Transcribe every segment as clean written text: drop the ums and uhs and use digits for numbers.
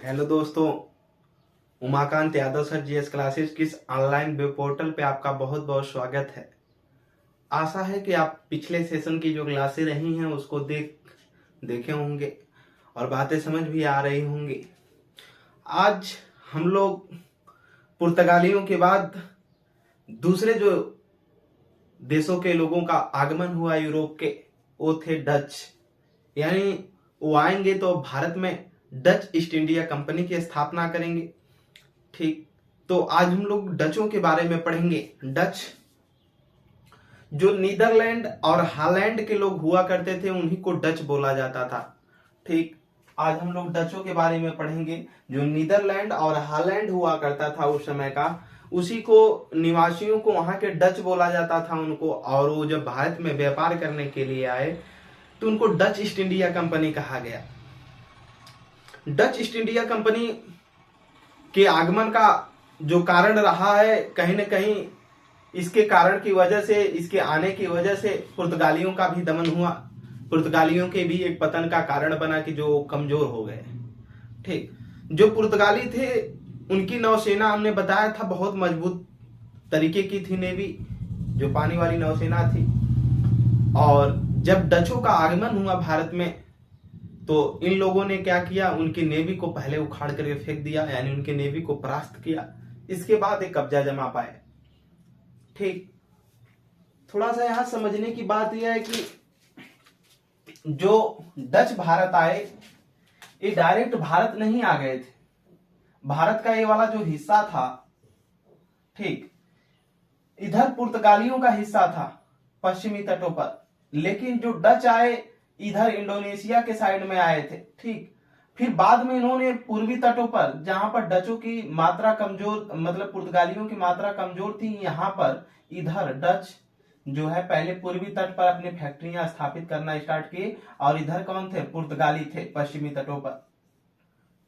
Hello दोस्तों, Umakant Yadav sir GS classes की इस ऑनलाइन वेब पोर्टल पे आपका बहुत बहुत स्वागत है। आशा है कि आप पिछले सेशन की जो क्लासेस रही हैं उसको देखे होंगे और बातें समझ भी आ रही होंगी। आज हम लोग पुर्तगालियों के बाद दूसरे जो देशों के लोगों का आगमन हुआ यूरोप के, वो थे डच। यानी वो आएंगे तो भारत में डच ईस्ट इंडिया कंपनी की स्थापना करेंगे। ठीक, तो आज हम लोग डचों के बारे में पढ़ेंगे। डच जो नीदरलैंड और हॉलैंड के लोग हुआ करते थे उन्हीं को डच बोला जाता था। ठीक, आज हम लोग डचों के बारे में पढ़ेंगे। जो नीदरलैंड और हॉलैंड हुआ करता था उस समय का, उसी को निवासियों को वहां के डच बोला जाता था उनको। और वो जब भारत में व्यापार करने के लिए आए तो उनको डच ईस्ट इंडिया कंपनी कहा गया। डच ईस्ट इंडिया कंपनी के आगमन का जो कारण रहा है, कहीं न कहीं इसके कारण की वजह से, इसके आने की वजह से पुर्तगालियों का भी दमन हुआ। पुर्तगालियों के भी एक पतन का कारण बना कि जो कमजोर हो गए। ठीक, जो पुर्तगाली थे उनकी नौसेना हमने बताया था बहुत मजबूत तरीके की थी, नेवी जो पानी वाली नौसेना थी। और जब डचों का आगमन हुआ भारत में तो इन लोगों ने क्या किया, उनकी नेवी को पहले उखाड़ करके फेंक दिया, यानी उनकी नेवी को परास्त किया। इसके बाद एक कब्जा जमा पाए। ठीक, थोड़ा सा यहां समझने की बात यह है कि जो डच भारत आए, ये डायरेक्ट भारत नहीं आ गए थे। भारत का ये वाला जो हिस्सा था, ठीक, इधर पुर्तगालियों का हिस्सा था पश्चिमी तटों पर। लेकिन जो डच आए इधर इंडोनेशिया के साइड में आए थे। ठीक, फिर बाद में इन्होंने पूर्वी तटों पर, जहां पर डचों की मात्रा कमजोर, मतलब पुर्तगालियों की मात्रा कमजोर थी, यहां पर इधर डच जो है पहले पूर्वी तट पर अपनी फैक्ट्रियां स्थापित करना स्टार्ट किए। और इधर कौन थे? पुर्तगाली थे पश्चिमी तटों पर।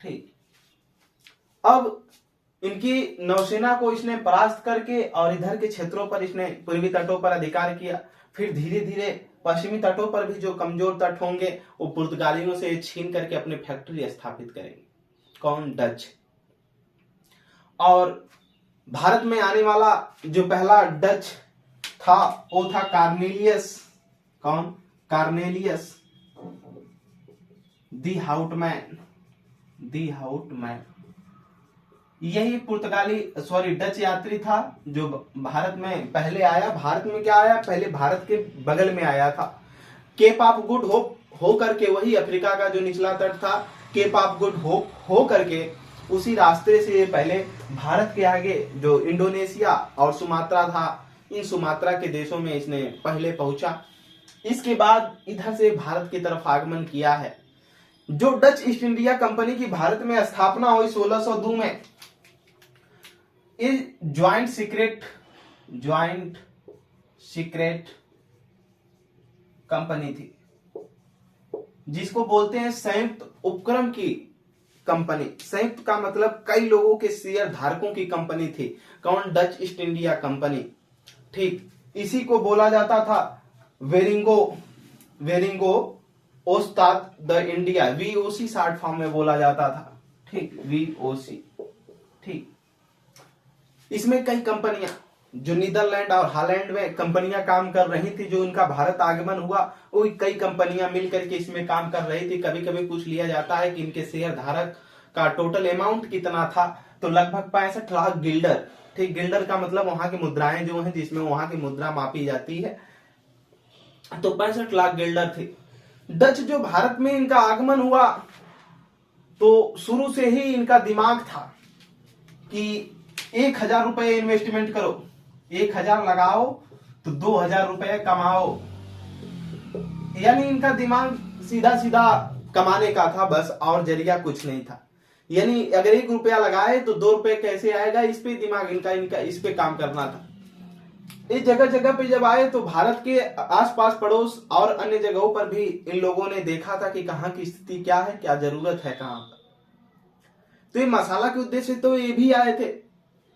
ठीक, अब इनकी नौसेना को इसने परास्त करके और इधर के क्षेत्रों पर इसने पूर्वी तटों पर अधिकार किया। फिर धीरे धीरे पश्चिमी तटों पर भी जो कमजोर तट होंगे वो पुर्तगालियों से छीन करके अपने फैक्ट्री स्थापित करेंगे। कौन? डच। और भारत में आने वाला जो पहला डच था वो था कार्नेलियस। कौन? कार्नेलियस दी हाउटमैन। यही डच यात्री था जो भारत में पहले आया। भारत में क्या आया? पहले भारत के बगल में आया था, केप ऑफ गुड होप हो करके, वही अफ्रीका का जो निचला तट था, केप ऑफ गुड होप हो करके उसी रास्ते से पहले भारत के आगे जो इंडोनेशिया और सुमात्रा था, इन सुमात्रा के देशों में इसने पहले पहुंचा। इसके बाद इधर से भारत की तरफ आगमन किया है। जो डच ईस्ट इंडिया कंपनी की भारत में स्थापना हुई 1602 में, ज्वाइंट सीक्रेट कंपनी थी, जिसको बोलते हैं संयुक्त उपक्रम की कंपनी। संयुक्त का मतलब कई लोगों के शेयर धारकों की कंपनी थी। कौन? Dutch east India company. ठीक, इसी को बोला जाता था वेरिंगो ओस्ताद द इंडिया, वीओसी शॉर्ट फॉर्म में बोला जाता था। ठीक, वीओसी। ठीक, इसमें कई कंपनियां जो नीदरलैंड और हॉलैंड में कंपनियां काम कर रही थी, जो उनका भारत आगमन हुआ वो कई कंपनियां मिलकर के इसमें काम कर रही थी। कभी कभी पूछ लिया जाता है कि इनके शेयर धारक का टोटल अमाउंट कितना था, तो लगभग 65 लाख गिल्डर। ठीक, गिल्डर का मतलब वहां की मुद्राएं जो हैं, जिसमें वहां की मुद्रा मापी जाती है, तो 65 लाख गिल्डर थे। डच जो भारत में इनका आगमन हुआ तो शुरू से ही इनका दिमाग था कि 1000 रुपए इन्वेस्टमेंट करो, 1000 लगाओ तो 2000 रुपए कमाओ। यानी इनका दिमाग सीधा सीधा कमाने का था बस, और जरिया कुछ नहीं था। यानी अगर 1 रुपया लगाए तो 2 रुपए कैसे आएगा, इस पे दिमाग इनका इस पे काम करना था। इस जगह जगह पे जब आए तो भारत के आसपास पड़ोस और अन्य जगहों पर भी इन लोगों ने देखा था कि कहाँ की स्थिति क्या है, क्या जरूरत है कहाँ पर। तो ये मसाला के उद्देश्य तो ये भी आए थे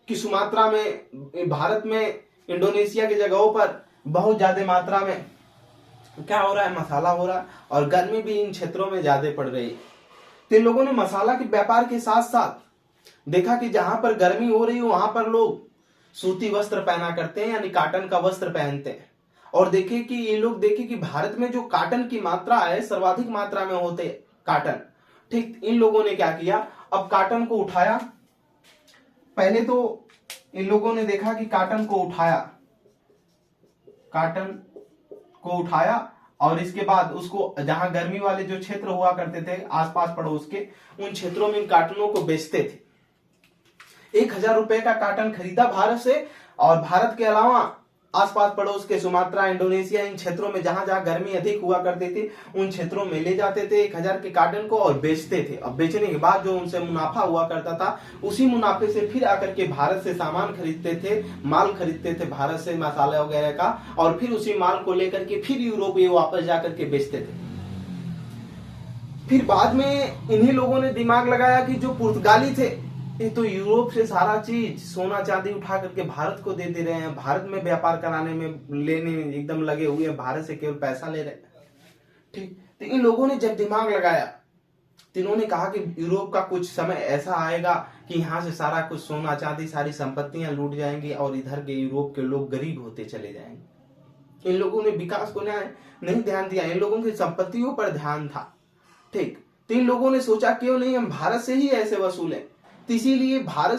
कि सुमात्रा में, भारत में, इंडोनेशिया की जगहों पर बहुत ज्यादा मात्रा में क्या हो रहा है? मसाला हो रहा है, और गर्मी भी इन क्षेत्रों में ज्यादा पड़ रही है। तो इन लोगों ने मसाला के व्यापार के साथ साथ देखा कि जहां पर गर्मी हो रही हो वहां पर लोग सूती वस्त्र पहना करते हैं, यानी काटन का वस्त्र पहनते हैं। और देखे कि ये लोग देखे कि भारत में जो काटन की मात्रा है सर्वाधिक मात्रा में होते काटन। ठीक, इन लोगों ने क्या किया, अब काटन को उठाया। पहले तो इन लोगों ने देखा कि काटन को उठाया और इसके बाद उसको जहां गर्मी वाले जो क्षेत्र हुआ करते थे आसपास पड़ोस के, उन क्षेत्रों में इन काटनों को बेचते थे। 1000 रुपए का काटन खरीदा भारत से, और भारत के अलावा आसपास पड़ोस के सुमात्रा, इंडोनेशिया, इन क्षेत्रों में जहां जहां गर्मी अधिक हुआ करती थी उन क्षेत्रों में ले जाते थे 1000 के काटन को और बेचते थे। अब बेचने के बाद जो उनसे मुनाफा हुआ करता था, उसी मुनाफे से फिर आकर के भारत से सामान खरीदते थे, माल खरीदते थे भारत से, मसाला वगैरह का, और फिर उसी माल को लेकर के फिर यूरोप ये वापस जाकर के बेचते थे। फिर बाद में इन्हीं लोगों ने दिमाग लगाया कि जो पुर्तगाली थे ये तो यूरोप से सारा चीज सोना चांदी उठा करके भारत को दे रहे हैं, भारत में व्यापार कराने में लेने में एकदम लगे हुए हैं, भारत से केवल पैसा ले रहे हैं। ठीक, तो इन लोगों ने जब दिमाग लगाया तो इन्होंने कहा कि यूरोप का कुछ समय ऐसा आएगा कि यहाँ से सारा कुछ सोना चांदी सारी संपत्तियां लूट जाएंगी और इधर के यूरोप के लोग गरीब होते चले जाएंगे। इन लोगों ने विकास को नहीं ध्यान दिया, इन लोगों की संपत्तियों पर ध्यान था। ठीक, तो इन लोगों ने सोचा क्यों नहीं हम भारत से ही ऐसे वसूलें। तो इसीलिए भारत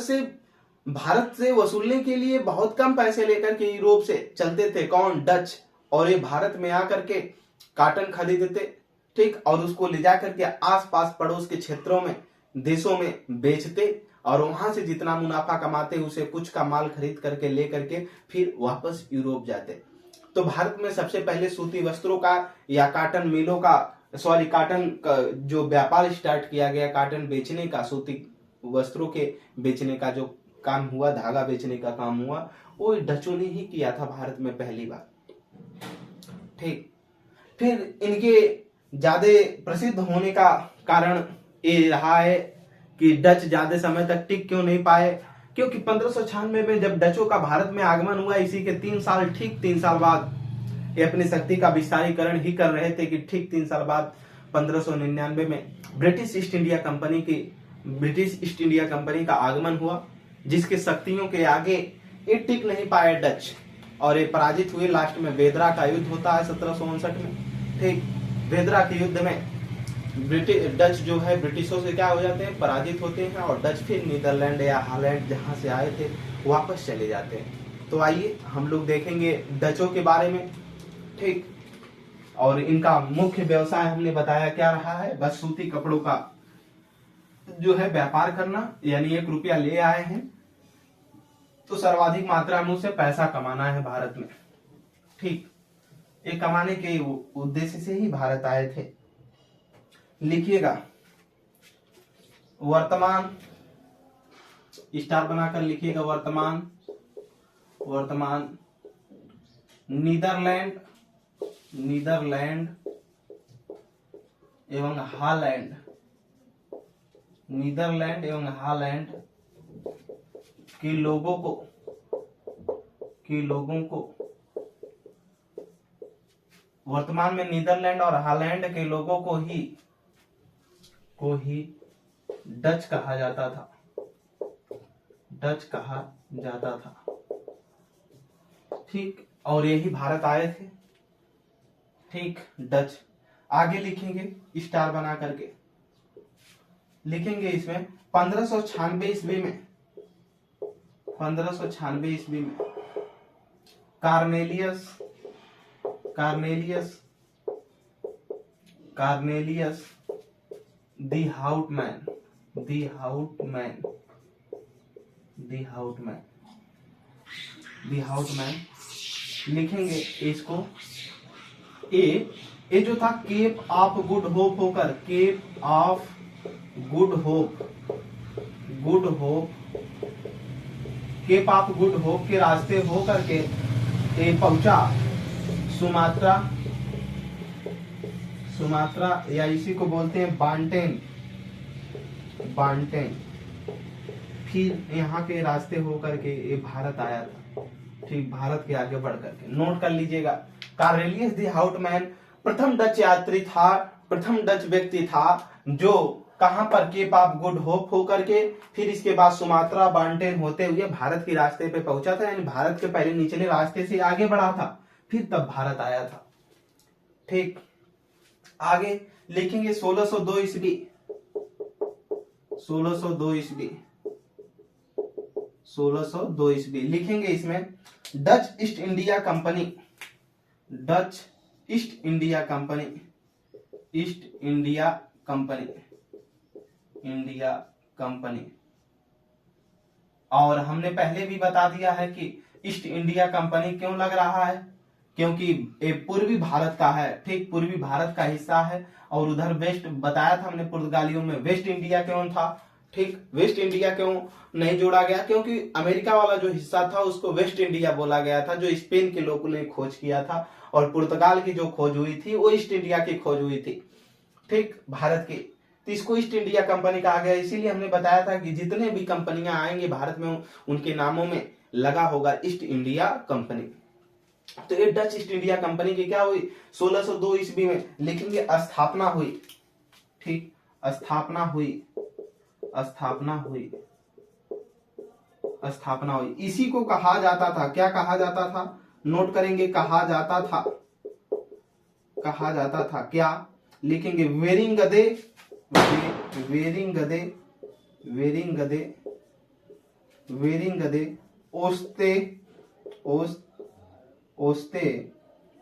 से वसूलने के लिए बहुत कम पैसे लेकर के यूरोप से चलते थे कौन, डच, और ये भारत में आकर के काटन खरीदते। ठीक, और उसको ले जाकर के आसपास पड़ोस के क्षेत्रों में, देशों में बेचते, और वहां से जितना मुनाफा कमाते उसे कुछ का माल खरीद करके ले करके फिर वापस यूरोप जाते। तो भारत में सबसे पहले सूती वस्त्रों का या काटन मिलों का काटन का जो व्यापार स्टार्ट किया गया, काटन बेचने का, सूती वस्त्रों के बेचने का जो काम हुआ, धागा बेचने का काम हुआ, वो डचों ने ही किया था भारत में पहली बार। ठीक, फिर इनके ज्यादा प्रसिद्ध होने का कारण ये रहा है कि डच ज्यादा समय तक टिक क्यों नहीं पाए, क्योंकि 1596 में जब डचों का भारत में आगमन हुआ, इसी के 3 साल बाद ये अपनी शक्ति का विस्तारीकरण ही कर रहे थे कि ठीक 3 साल बाद 1599 में ब्रिटिश ईस्ट इंडिया कंपनी का आगमन हुआ, जिसके शक्तियों के आगे ये टिक नहीं पाए डच, और ये पराजित हुए। लास्ट में बेदरा का युद्ध होता है 1759 में। ठीक, बेदरा के युद्ध में डच जो है ब्रिटिशों से क्या हो जाते हैं, पराजित होते हैं, और डच फिर नीदरलैंड या हॉलैंड जहां से आए थे वापस चले जाते हैं। तो आइए हम लोग देखेंगे डचों के बारे में। ठीक, और इनका मुख्य व्यवसाय हमने बताया क्या रहा है, बस सूती कपड़ों का जो है व्यापार करना, यानी 1 रुपया ले आए हैं तो सर्वाधिक मात्रा में उसे पैसा कमाना है भारत में। ठीक, ये कमाने के उद्देश्य से ही भारत आए थे। लिखिएगा, वर्तमान स्टार बनाकर लिखिएगा, वर्तमान नीदरलैंड एवं हॉलैंड, नीदरलैंड एवं हॉलैंड के लोगों को वर्तमान में नीदरलैंड और हॉलैंड के लोगों को ही डच कहा जाता था। ठीक, और यही भारत आए थे। ठीक, डच। आगे लिखेंगे स्टार बना करके लिखेंगे, इसमें 1596 ईस्वी में कार्नेलियस दी हाउटमैन लिखेंगे इसको। ये जो था केप ऑफ गुड होप होकर, केप ऑफ गुड होप के रास्ते होकर के ये पहुंचा सुमात्रा या इसी को बोलते हैं बांटेन। फिर यहाँ के रास्ते होकर के ये भारत आया था। ठीक, भारत के आगे बढ़ करके नोट कर लीजिएगा, कार्नेलियस दी हाउटमैन प्रथम डच यात्री था, प्रथम डच व्यक्ति था जो कहां पर, केप ऑफ गुड होप होकर के, फिर इसके बाद सुमात्रा बांटेन होते हुए भारत के रास्ते पे पहुंचा था, यानी भारत के पहले निचले रास्ते से आगे बढ़ा था, फिर तब भारत आया था। ठीक, आगे लिखेंगे 1602 ईस्वी, 1602 ईस्वी, 1602 ईस्वी लिखेंगे। इसमें Dutch east India company, Dutch east India company, east India company, India company. और हमने पहले भी बता दिया है कि ईस्ट इंडिया कंपनी क्यों लग रहा है, क्योंकि ये पूर्वी भारत का है। ठीक, पूर्वी भारत का हिस्सा है, और उधर वेस्ट बताया था हमने पुर्तगालियों में, वेस्ट इंडिया क्यों था। ठीक, वेस्ट इंडिया क्यों नहीं जोड़ा गया, क्योंकि अमेरिका वाला जो हिस्सा था उसको वेस्ट इंडिया बोला गया था, जो स्पेन के लोगों ने खोज किया था, और पुर्तगाल की जो खोज हुई थी वो ईस्ट इंडिया की खोज हुई थी। ठीक, भारत की, तो इसको ईस्ट इंडिया कंपनी कहा गया। इसीलिए हमने बताया था कि जितने भी कंपनियां आएंगे भारत में उनके नामों में लगा होगा ईस्ट इंडिया कंपनी। तो ये डच ईस्ट इंडिया कंपनी की क्या हुई, 1602 ईस्वी में लिखेंगे स्थापना हुई। ठीक, स्थापना हुई, स्थापना हुई, स्थापना हुई। इसी को कहा जाता था, क्या कहा जाता था, नोट करेंगे, कहा जाता था, कहा जाता था क्या, लिखेंगे वेरिंगदे, वेरिंगदे, वेरिंगदे, वेरिंगदे ओस्ते, ओस्ते,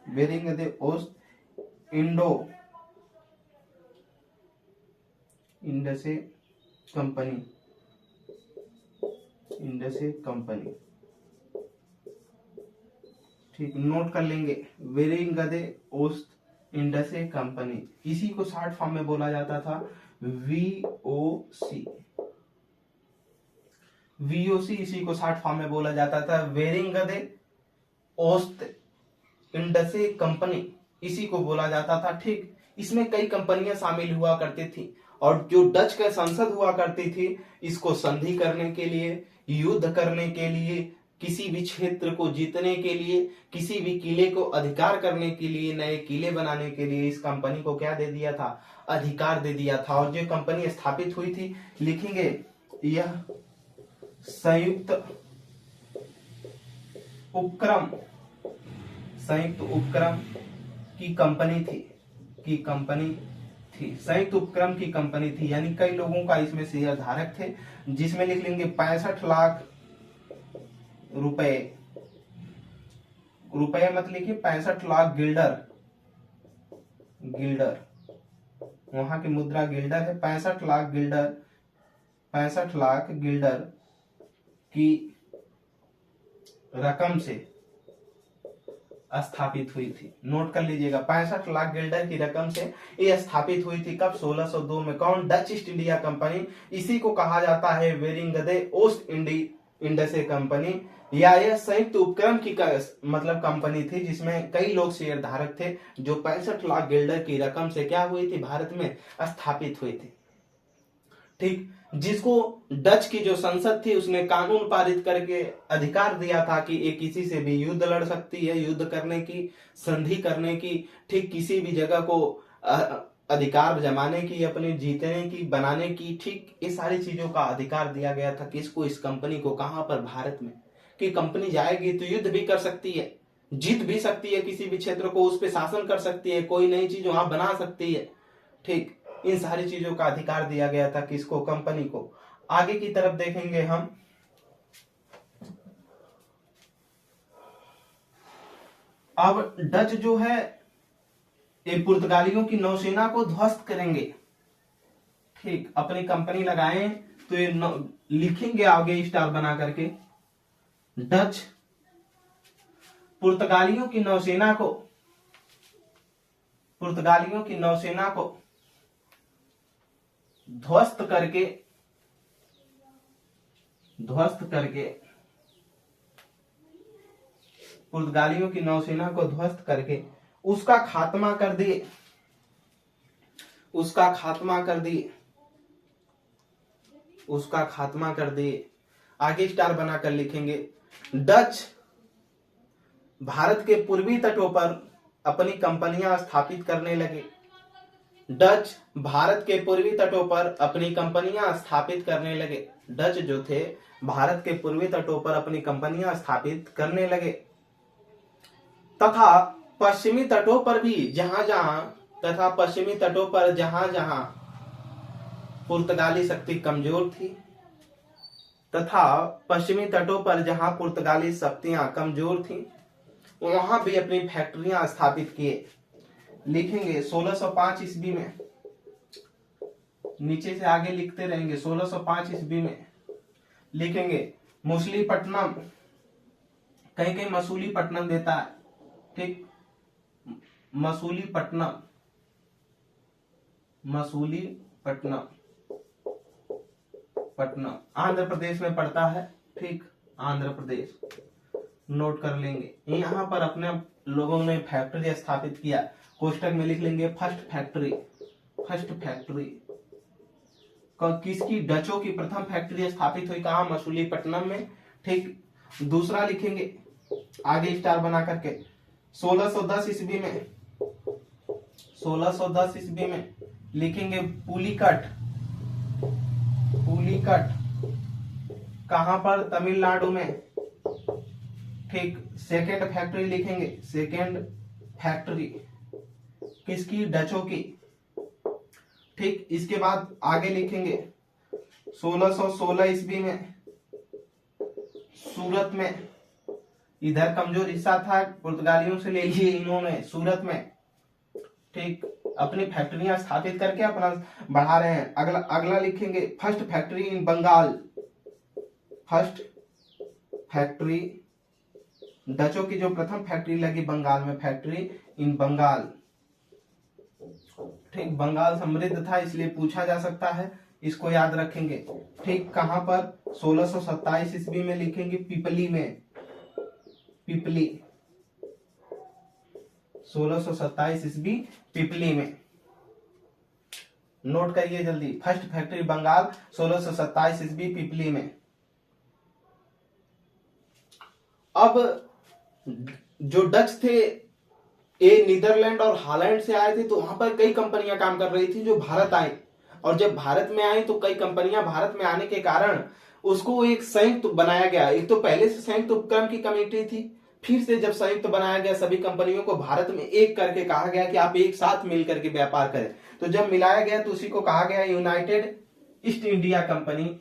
वेरिंगदे ओस्त इंडो इंडसे कंपनी, इंडसे कंपनी। ठीक, नोट कर लेंगे, वेरिंगदे ओस्ट इंडसे कंपनी। इसी को शॉर्ट फॉर्म में बोला जाता था वीओसी, वीओसी इसी को शॉर्ट फॉर्म में बोला जाता था, वेरिंगदे ओस्ट इंडसे कंपनी, इसी को बोला जाता था। ठीक, इसमें कई कंपनियां शामिल हुआ करती थी, और जो डच का संसद हुआ करती थी, इसको संधि करने के लिए, युद्ध करने के लिए, किसी भी क्षेत्र को जीतने के लिए, किसी भी किले को अधिकार करने के लिए, नए किले बनाने के लिए इस कंपनी को क्या दे दिया था, अधिकार दे दिया था। और जो कंपनी स्थापित हुई थी, लिखेंगे यह संयुक्त उपक्रम, संयुक्त उपक्रम की कंपनी थी, की कंपनी थी, संयुक्त उपक्रम की कंपनी थी, यानी कई लोगों का इसमें शेयर धारक थे, जिसमें लिख लेंगे 65 लाख रुपए, रुपए मत लिखिए, 65 लाख गिल्डर, गिल्डर वहां की मुद्रा गिल्डर है, 65 लाख गिल्डर, 65 लाख गिल्डर की रकम से स्थापित हुई थी। नोट कर लीजिएगा, 65 लाख गिल्डर की रकम से ये स्थापित हुई थी। कब, 1602 में। कौन, डच ईस्ट इंडिया कंपनी। इसी को कहा जाता है वेरिंगदे ओस्ट इंडसे कंपनी, या यह संयुक्त उपक्रम की मतलब कंपनी थी, जिसमें कई लोग शेयर धारक थे, जो 65 लाख गिल्डर की रकम से क्या हुई थी, भारत में स्थापित हुई थी। ठीक, जिसको डच की जो संसद थी उसने कानून पारित करके अधिकार दिया था कि ये किसी से भी युद्ध लड़ सकती है, युद्ध करने की, संधि करने की, ठीक, किसी भी जगह को अधिकार जमाने की, अपने जीतने की, बनाने की, ठीक, ये सारी चीजों का अधिकार दिया गया था किसको, इस कंपनी को। कहां पर, भारत में। कि कंपनी जाएगी तो युद्ध भी कर सकती है, जीत भी सकती है किसी भी क्षेत्र को, उस पर शासन कर सकती है, कोई नई चीज वहां बना सकती है। ठीक, इन सारी चीजों का अधिकार दिया गया था किसको, कंपनी को। आगे की तरफ देखेंगे हम, अब डच जो है ये पुर्तगालियों की नौसेना को ध्वस्त करेंगे। ठीक, अपनी कंपनी लगाएं तो ये लिखेंगे आगे स्टार बना करके, डच पुर्तगालियों की नौसेना को, पुर्तगालियों की नौसेना को ध्वस्त करके, ध्वस्त करके, पुर्तगालियों की नौसेना को ध्वस्त करके उसका खात्मा कर दिए, उसका खात्मा कर दिए, उसका खात्मा कर दिए। आगे स्टार बनाकर लिखेंगे, डच भारत के पूर्वी तटों पर अपनी कंपनियां स्थापित करने लगे, डच भारत के पूर्वी तटों पर अपनी कंपनियां स्थापित करने लगे। डच जो थे भारत के पूर्वी तटों पर अपनी कंपनियां स्थापित करने लगे तथा पश्चिमी तटों पर भी जहां जहां पुर्तगाली शक्ति कमजोर थी तथा पश्चिमी तटों पर जहां पुर्तगाली शक्तियां कमजोर थी वहां भी अपनी फैक्ट्रियां स्थापित किए। लिखेंगे 1605 ईस्वी में, नीचे से आगे लिखते रहेंगे। 1605 ईस्वी में लिखेंगे मछलीपट्टनम, कहीं कहीं मसूलीपट्टनम देता है, ठीक, मसूलीपट्टनम आंध्र प्रदेश में पड़ता है, ठीक, आंध्र प्रदेश। नोट कर लेंगे। यहाँ पर अपने लोगों ने फैक्ट्री स्थापित किया। कोष्टक में लिख लेंगे फर्स्ट फैक्ट्री किसकी? डचों की प्रथम फैक्ट्री स्थापित हुई कहाँ? मसूलीपट्टनम में, ठीक। दूसरा लिखेंगे आगे स्टार बना करके 1610 ईस्वी में, 1610 ईस्वी में लिखेंगे पुलिकट कहां पर? तमिलनाडु में, ठीक। सेकेंड फैक्ट्री लिखेंगे, सेकेंड फैक्ट्री किसकी? डचों की, ठीक। इसके बाद आगे लिखेंगे 1616 ईस्वी में सूरत में, इधर कमजोर हिस्सा था पुर्तगालियों से ले लिए इन्होंने, सूरत में, ठीक, अपनी फैक्ट्रियां स्थापित करके अपना बढ़ा रहे हैं। अगला लिखेंगे first factory in Bengal, first factory डचों की जो प्रथम फैक्ट्री लगी बंगाल में, फैक्ट्री इन बंगाल, ठीक। बंगाल समृद्ध था इसलिए पूछा जा सकता है, इसको याद रखेंगे, ठीक। कहां पर? 1627 ईस्वी में लिखेंगे पिपली में, 1627 ईस्वी पिपली में। नोट करिए जल्दी, फर्स्ट फैक्ट्री बंगाल 1627 ईस्वी पिपली में। अब जो डच थे ये नीदरलैंड और हॉलैंड से आए थे, तो वहां पर कई कंपनियां काम कर रही थी जो भारत आई, और जब भारत में आई तो कई कंपनियां भारत में आने के कारण उसको एक संयुक्त बनाया गया। एक तो पहले से संयुक्त उपक्रम की कमेटी थी, फिर से जब संयुक्त बनाया गया सभी कंपनियों को भारत में एक करके कहा गया कि आप एक साथ मिल करके व्यापार करें। तो जब मिलाया गया तो उसी को कहा गया यूनाइटेड ईस्ट इंडिया कंपनी।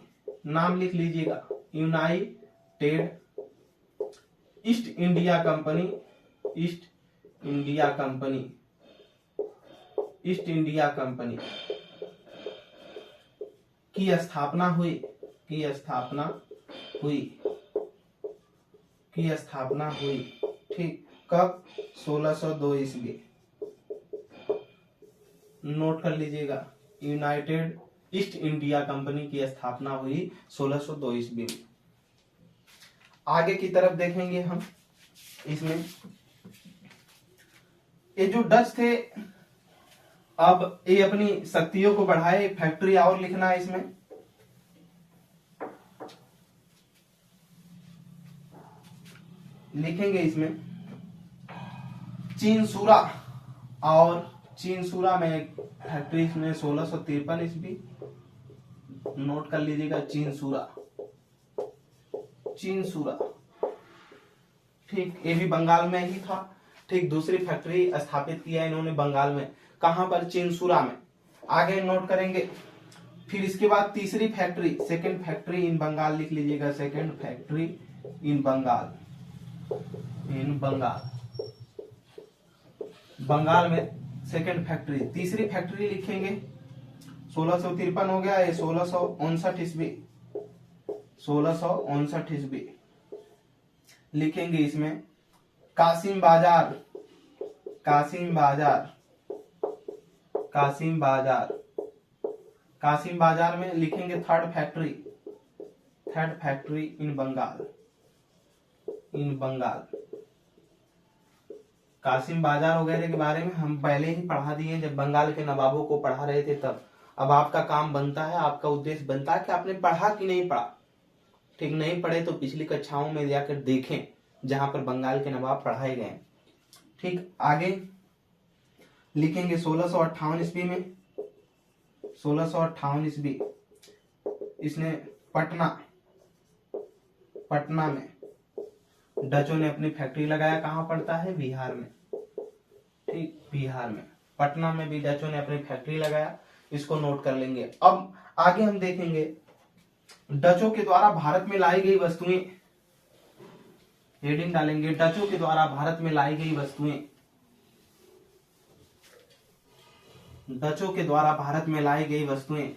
नाम लिख लीजिएगा, United east India company, east India company की स्थापना हुई, ठीक। कब? 1602 ईस्वी। नोट कर लीजिएगा, यूनाइटेड ईस्ट इंडिया कंपनी की स्थापना हुई 1602 ईस्वी में। आगे की तरफ देखेंगे हम, इसमें ये जो डच थे अब ये अपनी शक्तियों को बढ़ाए। फैक्ट्री और लिखना है इसमें, लिखेंगे इसमें चीनसूरा में फैक्ट्री में 1653 ईस्वी। नोट कर लीजिएगा चीनसूरा, ठीक। ये भी बंगाल में ही था, ठीक। दूसरी फैक्ट्री स्थापित किया इन्होंने बंगाल में, कहां पर? चीनसूरा में। आगे नोट करेंगे। फिर इसके बाद तीसरी factory, second factory in Bengal लिख लीजिएगा, second factory in Bengal, Bengal में सेकंड फैक्ट्री। तीसरी फैक्ट्री लिखेंगे 1653 हो गया, ये 1659 ईस्वी, 1659 ईस्वी लिखेंगे। इसमें कासिम बाजार में लिखेंगे third factory in Bengal. Kasim Bazar वगैरह के बारे में हम पहले ही पढ़ा दिए जब बंगाल के नवाबों को पढ़ा रहे थे तब। अब आपका काम बनता है, आपका उद्देश्य बनता है कि आपने पढ़ा कि नहीं पढ़ा, ठीक। नहीं पढ़े तो पिछली कक्षाओं में जाकर देखें जहां पर बंगाल के नवाब पढ़ाए गए, ठीक। आगे लिखेंगे 1658 ईस्वी में 1658 ईस्वी इसने पटना में डचों ने अपनी फैक्ट्री लगाया। कहाँ पड़ता है? बिहार में। ठीक, बिहार में पटना में भी डचों ने अपनी फैक्ट्री लगाया। इसको नोट कर लेंगे। अब आगे हम देखेंगे डचों के द्वारा भारत में लाई गई वस्तुएं। हेडिंग डालेंगे डचों के द्वारा भारत में लाई गई वस्तुएं। डचों के द्वारा भारत में लाई गई वस्तुएं।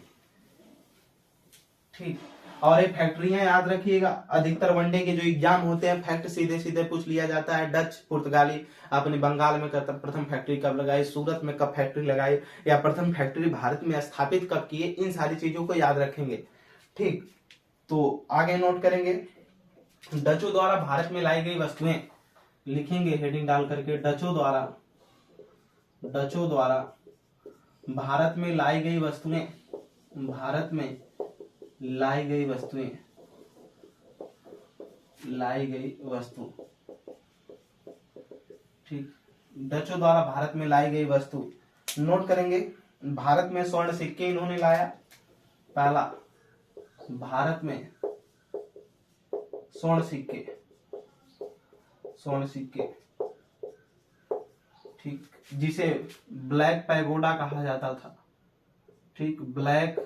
ठीक, और ये फैक्ट्रियां याद रखिएगा। अधिकतर वनडे के जो एग्जाम होते हैं फैक्ट सीधे सीधे पूछ लिया जाता है। डच पुर्तगाली अपने बंगाल में प्रथम फैक्ट्री कब लगाई, सूरत में कब फैक्ट्री लगाई, या प्रथम फैक्ट्री भारत में स्थापित कब किए, इन सारी चीजों को याद रखेंगे। ठीक, तो आगे नोट करेंगे डचों द्वारा भारत में लाई गई वस्तुएं। लिखेंगे हेडिंग डाल करके डचों द्वारा भारत में लाई गई वस्तुएं। भारत में लाई गई वस्तु। ठीक, डचों द्वारा भारत में लाई गई वस्तु नोट करेंगे। भारत में स्वर्ण सिक्के इन्होंने लाया। पहला, भारत में स्वर्ण सिक्के। ठीक, जिसे ब्लैक पैगोडा कहा जाता था। ठीक, ब्लैक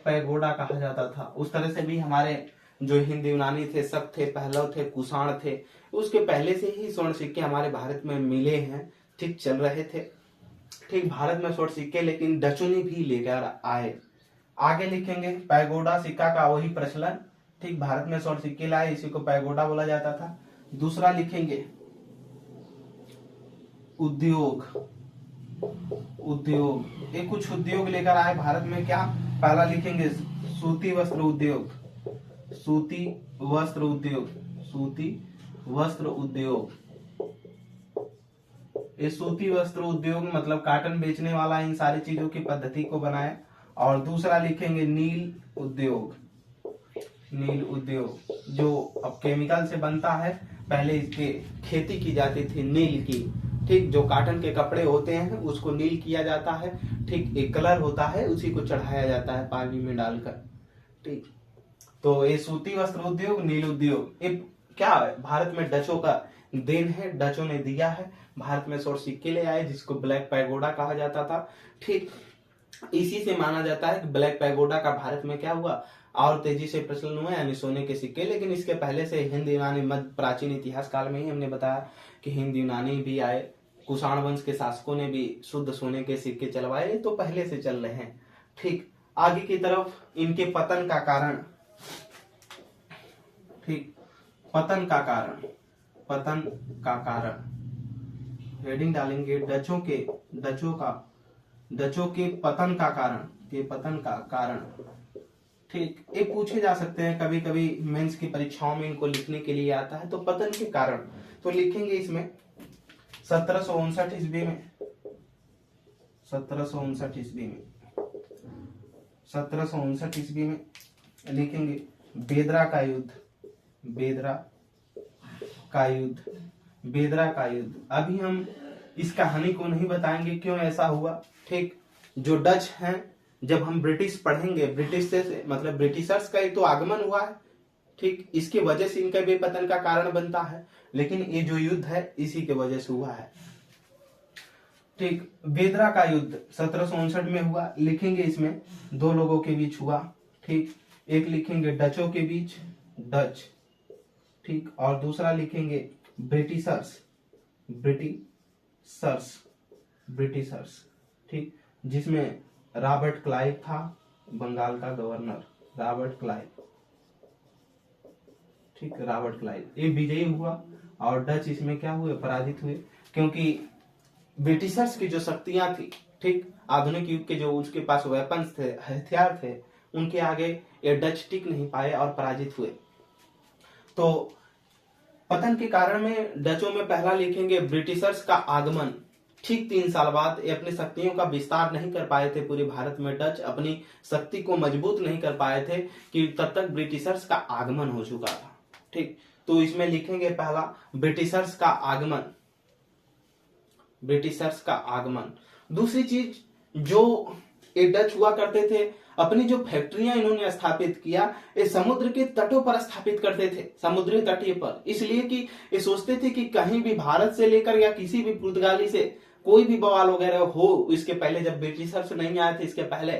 पैगोडा कहा जाता था। उस तरह से भी हमारे जो हिंद यूनानी थे, शक थे, पहलव थे, कुषाण थे, उसके पहले से ही स्वर्ण सिक्के हमारे भारत में मिले हैं। ठीक, चल रहे थे। ठीक, भारत में स्वर्ण सिक्के लेकिन डचों ने भी लेकर आए। आगे लिखेंगे पैगोडा सिक्का का वही प्रचलन। ठीक, भारत में स्वर्ण सिक्के लाए, इसी को पैगोडा बोला जाता था। दूसरा लिखेंगे उद्योग। ये कुछ उद्योग लेकर आए भारत में। क्या? पहला लिखेंगे सूती वस्त्र उद्योग। ये सूती वस्त्र उद्योग मतलब काटन बेचने वाला, इन सारी चीजों की पद्धति को बनाया। और दूसरा लिखेंगे नील उद्योग, जो अब केमिकल से बनता है, पहले इसके खेती की जाती थी नील की। ठीक, जो काटन के कपड़े होते हैं उसको नील किया जाता है। ठीक, एक कलर होता है, उसी को चढ़ाया जाता है पानी में डालकर। ठीक, तो ये सूती वस्त्र उद्योग, नील उद्योग, ये क्या है? भारत में डचों का देन है, डचों ने दिया है। भारत में स्वर्ण सिक्के ले आए जिसको ब्लैक पैगोडा कहा जाता था। ठीक, इसी से माना जाता है कि ब्लैक पैगोडा का भारत में क्या हुआ और तेजी से प्रचलन हुआ, यानी सोने के सिक्के। लेकिन इसके पहले से हिंद यूनानी मध्य प्राचीन इतिहास काल में ही हमने बताया कि हिंद यूनानी भी आए, कुषाण वंश के शासकों ने भी शुद्ध सोने के सिक्के चलवाए, तो पहले से चल रहे हैं। ठीक, आगे की तरफ इनके पतन का कारण। ठीक, पतन का कारण हेडिंग डालेंगे डचों के पतन का कारण। ठीक, ये पूछे जा सकते हैं कभी कभी मेंस की परीक्षाओं में, इनको लिखने के लिए आता है। तो पतन के कारण तो लिखेंगे इसमें 1759 ईस्वी में लिखेंगे बेदरा का युद्ध। अभी हम इस कहानी को नहीं बताएंगे क्यों ऐसा हुआ। ठीक, जो डच हैं, जब हम ब्रिटिश पढ़ेंगे, ब्रिटिश से मतलब ब्रिटिशर्स का एक तो आगमन हुआ है। ठीक, इसकी वजह से इनका बेपतन का कारण बनता है, लेकिन ये जो युद्ध है इसी के वजह से हुआ है। ठीक, बेदरा का युद्ध 1759 में हुआ। लिखेंगे इसमें दो लोगों के बीच हुआ। ठीक, एक लिखेंगे डचों के बीच, डच। ठीक, और दूसरा लिखेंगे ब्रिटिशर्स। ठीक, जिसमें रॉबर्ट क्लाइव था, बंगाल का गवर्नर रॉबर्ट क्लाइव। ये विजयी हुआ और डच इसमें क्या हुए? पराजित हुए, क्योंकि ब्रिटिशर्स की जो शक्तियां थी, ठीक, आधुनिक युग के जो उसके पास वेपन्स थे, हथियार थे, उनके आगे ये डच टिक नहीं पाए और पराजित हुए। तो पतन के कारण में डचों में पहला लिखेंगे ब्रिटिशर्स का आगमन। ठीक 3 साल बाद ये अपनी शक्तियों का विस्तार नहीं कर पाए थे पूरे भारत में। डच अपनी शक्ति को मजबूत नहीं कर पाए थे कि तब तक ब्रिटिशर्स का आगमन हो चुका था। ठीक, तो इसमें लिखेंगे पहला ब्रिटिशर्स का आगमन। ब्रिटिशर्स का आगमन। दूसरी चीज, जो ये डच हुआ करते थे, अपनी जो फैक्ट्रियां इन्होंने स्थापित किया, ये समुद्र के तटों पर स्थापित करते थे, समुद्री तटीय पर, इसलिए कि ये सोचते थे कि कहीं भी भारत से लेकर या किसी भी पुर्तगाली से कोई भी बवाल वगैरह हो, इसके पहले जब ब्रिटिशर्स नहीं आए थे, इसके पहले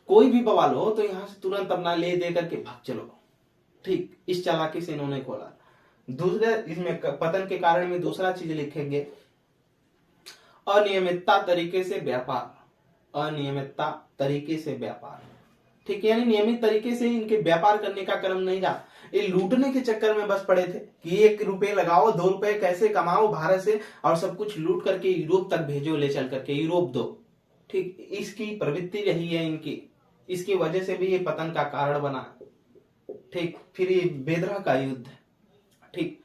कोई भी बवाल हो तो यहां से तुरंत अपना ले दे करके भाग चलो। ठीक इस चालाकी से इन्होंने खोला। दूसरे इसमें पतन के कारण में दूसरा चीज लिखेंगे, अनियमितता तरीके से व्यापार, अनियमितता तरीके से व्यापार। ठीक है, यानी नियमित तरीके से इनके व्यापार करने का क्रम नहीं रहा, ये लूटने के चक्कर में बस पड़े थे कि 1 रुपए लगाओ, 2 रुपए कैसे कमाओ भारत से और सब कुछ लूट करके यूरोप तक भेजो, ले चल करके यूरोप दो। ठीक, इसकी प्रवृत्ति रही है इनकी, इसकी वजह से भी ये पतन का कारण बना। ठीक, फिर ये बेदरा का युद्ध। ठीक,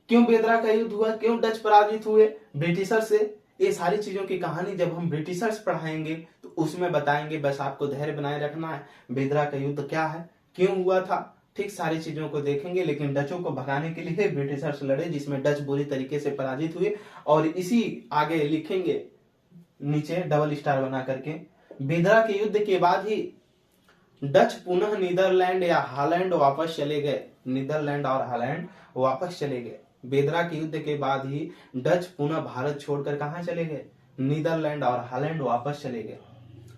क्यों बेदरा का युद्ध हुआ, क्यों डच पराजित हुए ब्रिटिशर से, ये सारी चीजों की कहानी जब हम ब्रिटिशर्स पढ़ाएंगे तो उसमें बताएंगे। बस आपको धैर्य बनाए रखना है, बेदरा का युद्ध क्या है, क्यों हुआ था, ठीक सारी चीजों को देखेंगे। लेकिन डचों को भगाने के लिए ब्रिटिशर्स लड़े, जिसमें डच बुरी तरीके से पराजित हुए। और इसी आगे लिखेंगे नीचे डबल स्टार बना करके, बेदरा के युद्ध के बाद ही डच पुनः नीदरलैंड या हॉलैंड वापस चले गए, नीदरलैंड और हॉलैंड वापस चले गए। बेदरा के युद्ध के बाद ही डच पुनः भारत छोड़कर कहां चले गए, नीदरलैंड और हॉलैंड वापस चले गए।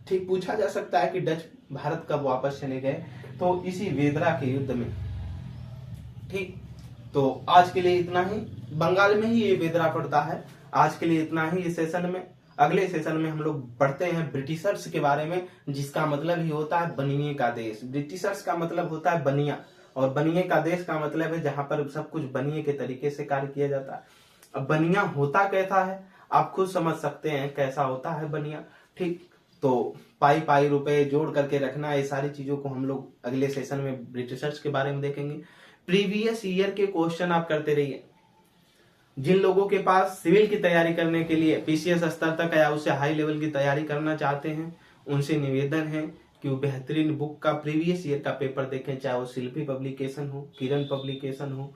ठीक, पूछा जा सकता है कि डच भारत कब वापस चले गए, तो इसी बेदरा के युद्ध में। ठीक, तो आज के लिए इतना ही, बंगाल में ही ये बेदरा पड़ता है। आज के लिए इतना ही इस सेशन में। अगले सेशन में हम लोग पढ़ते हैं ब्रिटिशर्स के बारे में, जिसका मतलब ही होता है बनिए का देश। ब्रिटिशर्स का मतलब होता है बनिया, और बनिए का देश का मतलब है जहां पर सब कुछ बनिए के तरीके से कार्य किया जाता है। अब बनिया होता कैसा है आप खुद समझ सकते हैं, कैसा होता है बनिया। ठीक, तो पाई पाई रुपए जोड़ करके रखना, ये सारी चीजों को हम लोग अगले सेशन में ब्रिटिशर्स के बारे में देखेंगे। प्रीवियस ईयर के क्वेश्चन आप करते रहिए। जिन लोगों के पास सिविल की तैयारी करने के लिए पीसीएस स्तर तक या उससे हाई लेवल की तैयारी करना चाहते हैं, उनसे निवेदन है कि वो बेहतरीन बुक का प्रीवियस ईयर का पेपर देखें, चाहे वो शिल्पी पब्लिकेशन हो, किरण पब्लिकेशन हो,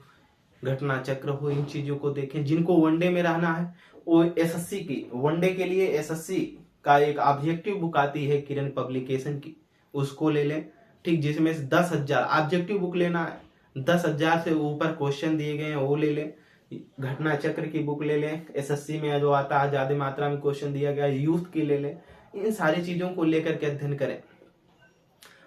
घटना चक्र हो, इन चीजों को देखें। जिनको वनडे में रहना है वो एसएससी की, वनडे के लिए एसएससी का एक ऑब्जेक्टिव बुक आती है किरण पब्लिकेशन की, उसको ले लें। ठीक, जिसमें 10,000 ऑब्जेक्टिव बुक लेना है, 10,000 से ऊपर क्वेश्चन दिए गए हैं वो ले लें। घटना चक्र की बुक ले लें, एसएससी में जो आता है ज्यादा मात्रा में क्वेश्चन दिया गया, यूथ की ले लें। इन सारी चीजों को लेकर के अध्ययन करें।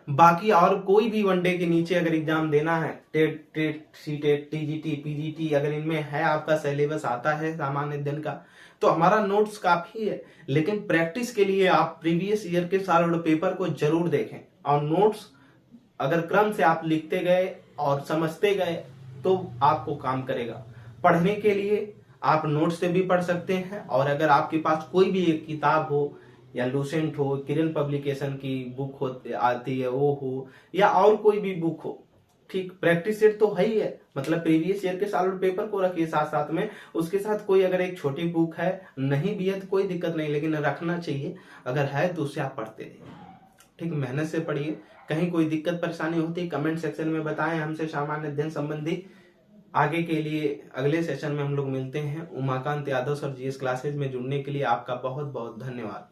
बाकी और कोई भी वनडे के नीचे अगर एग्जाम देना है, टेट, सीटेट, टीजीटी, पीजीटी, अगर इनमें है आपका सिलेबस आता है सामान्य अध्ययन का, तो हमारा नोट्स काफी है। लेकिन प्रैक्टिस के लिए आप प्रीवियस ईयर के सारे पेपर को जरूर देखें, और नोट्स अगर क्रम से आप लिखते गए और समझते गए तो आपको काम करेगा। पढ़ने के लिए आप नोट्स से भी पढ़ सकते हैं, और अगर आपके पास कोई भी एक किताब हो, या लूसेंट हो, किरण पब्लिकेशन की बुक हो आती है वो हो, या और कोई भी बुक हो, ठीक, प्रैक्टिस सेट तो है ही है, मतलब प्रीवियस ईयर के सालों पेपर को रखिए साथ साथ में। उसके साथ कोई अगर एक छोटी बुक है, नहीं भी है तो कोई दिक्कत नहीं, लेकिन रखना चाहिए। अगर है तो उससे आप पढ़ते रहिए। ठीक, मेहनत से पढ़िए। कहीं कोई दिक्कत परेशानी होती है कमेंट सेक्शन में बताएं हमसे सामान्य अध्ययन संबंधी। आगे के लिए अगले सेशन में हम लोग मिलते हैं। Umakant Yadav sir GS classes में जुड़ने के लिए आपका बहुत बहुत धन्यवाद।